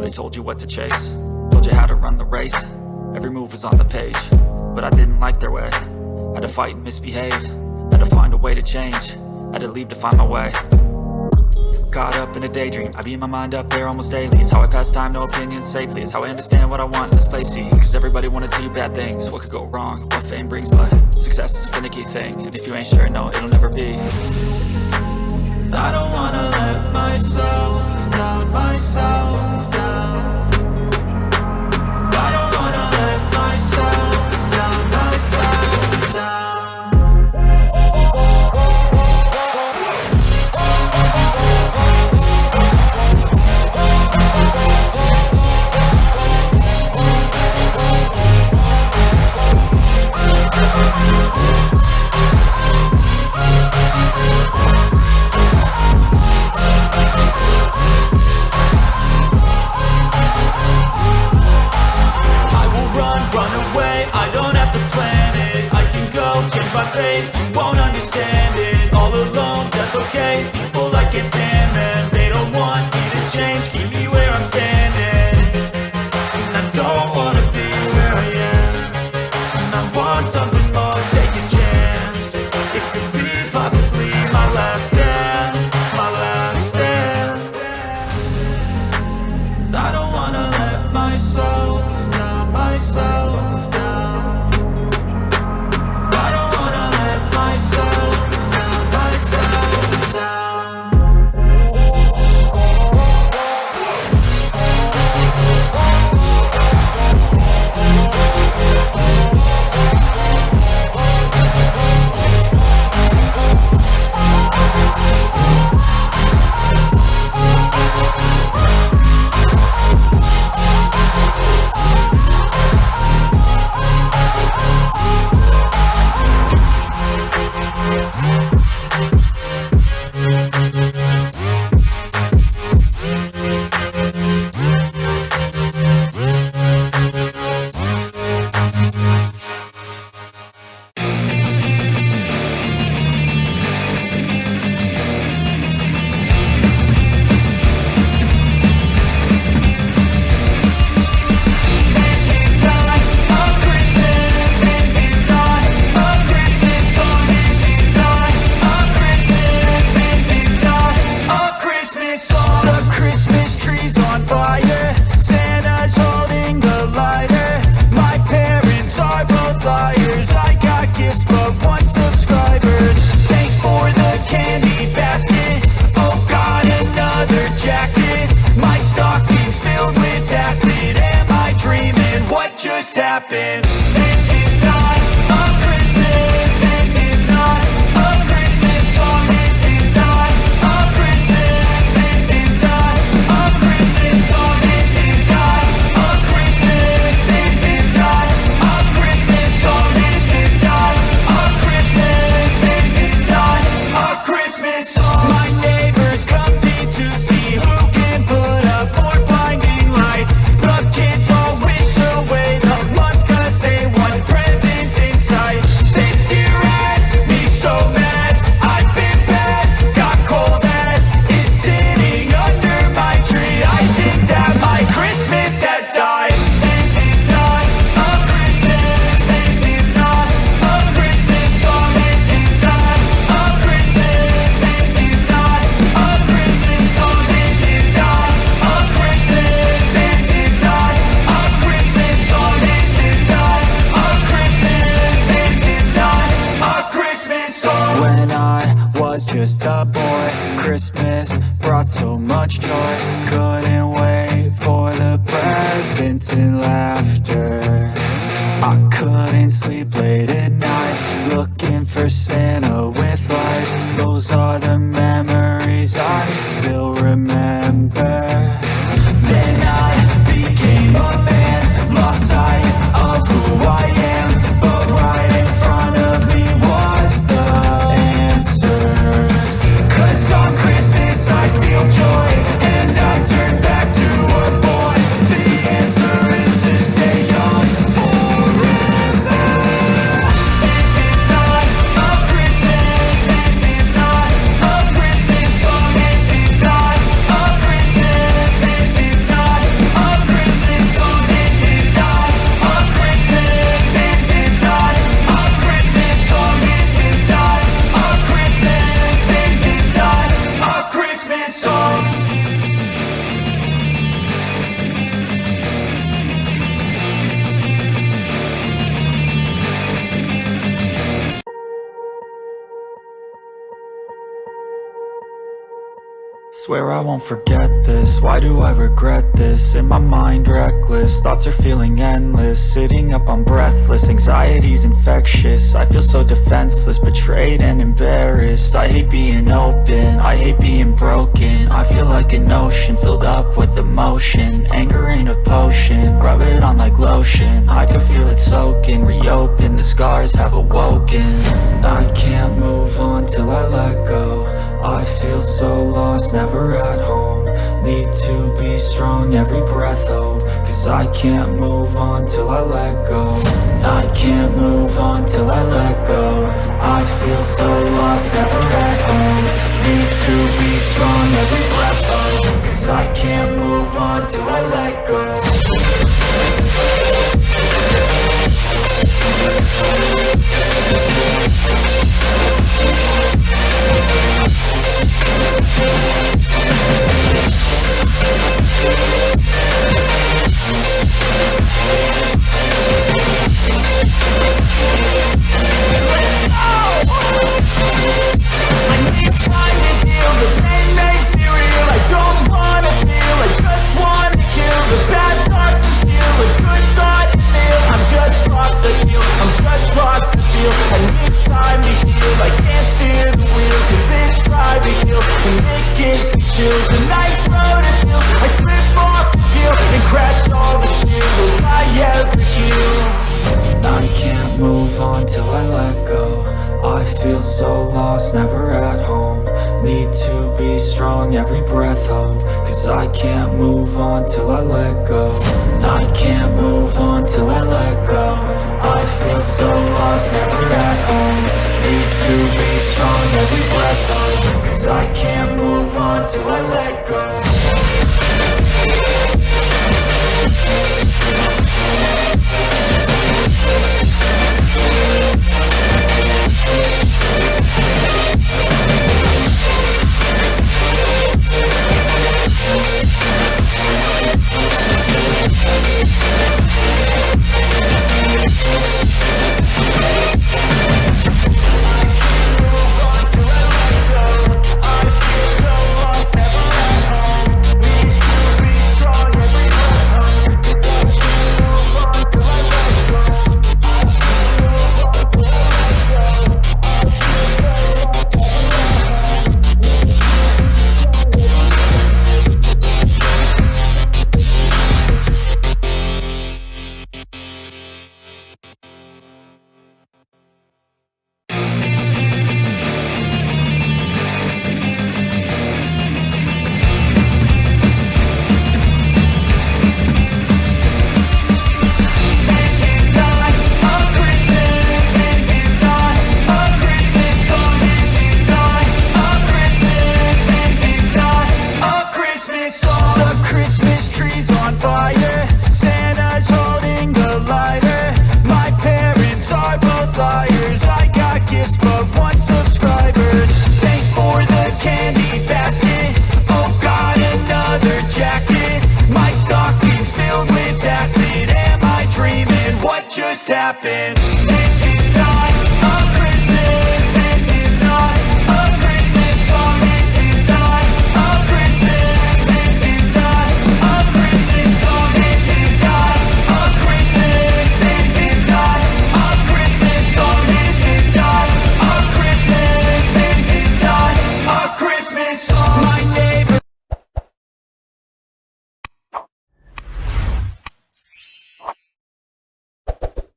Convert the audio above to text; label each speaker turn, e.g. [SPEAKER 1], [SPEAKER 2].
[SPEAKER 1] They told you what to chase, told you how to run the race. Every move was on the page, but I didn't like their way. Had to fight and misbehave, had to find a way to change, had to leave to find my way. Caught up in a daydream, I beat my mind up there almost daily. It's how I pass time, no opinions safely. It's how I understand what I want in this place, see. Cause everybody wanna tell you bad things, what could go wrong, what fame brings. But success is a finicky thing, and if you ain't sure, no, it'll never be. I don't wanna let myself down, myself down. I don't wanna let myself down, myself down. My fate, you won't understand it. All alone, that's okay. People, I can't stand them. They don't want me to change, keep me where I'm standing. And I don't wanna be where I am, and I want something more, take a chance. It could be possibly my last dance, my last dance. I don't wanna let myself down, myself down. Just a boy, Christmas brought so much joy. Couldn't wait for the presents and laughter. I couldn't sleep late at night, looking for Santa with lights. Those are the memories I still remember. Then I became a man, lost sight of who I am, but right in front of me was the answer. On Christmas I feel joy, and I turn back to a boy. The answer is to stay young forever. Swear I won't forget this, why do I regret this? In my mind reckless, thoughts are feeling endless. Sitting up I'm breathless, anxiety's infectious. I feel so defenseless, betrayed and embarrassed. I hate being open, I hate being broken. I feel like an ocean filled up with emotion. Anger ain't a potion, rub it on like lotion. I can feel it soaking, reopen, the scars have awoken. I can't move on till I let go. I feel so lost, never at home. Need to be strong, every breath hold. Cause I can't move on till I let go. I can't move on till I let go. I feel so lost, never at home. Need to be strong, every breath hold. Cause I can't move on till I let go. Never at home. Need to be strong, every breath hold. Cause I can't move on till I let go. I can't move on till I let go. I feel so lost, never at home. Need to be strong, every breath hold. Cause I can't move on till I let go. Happened.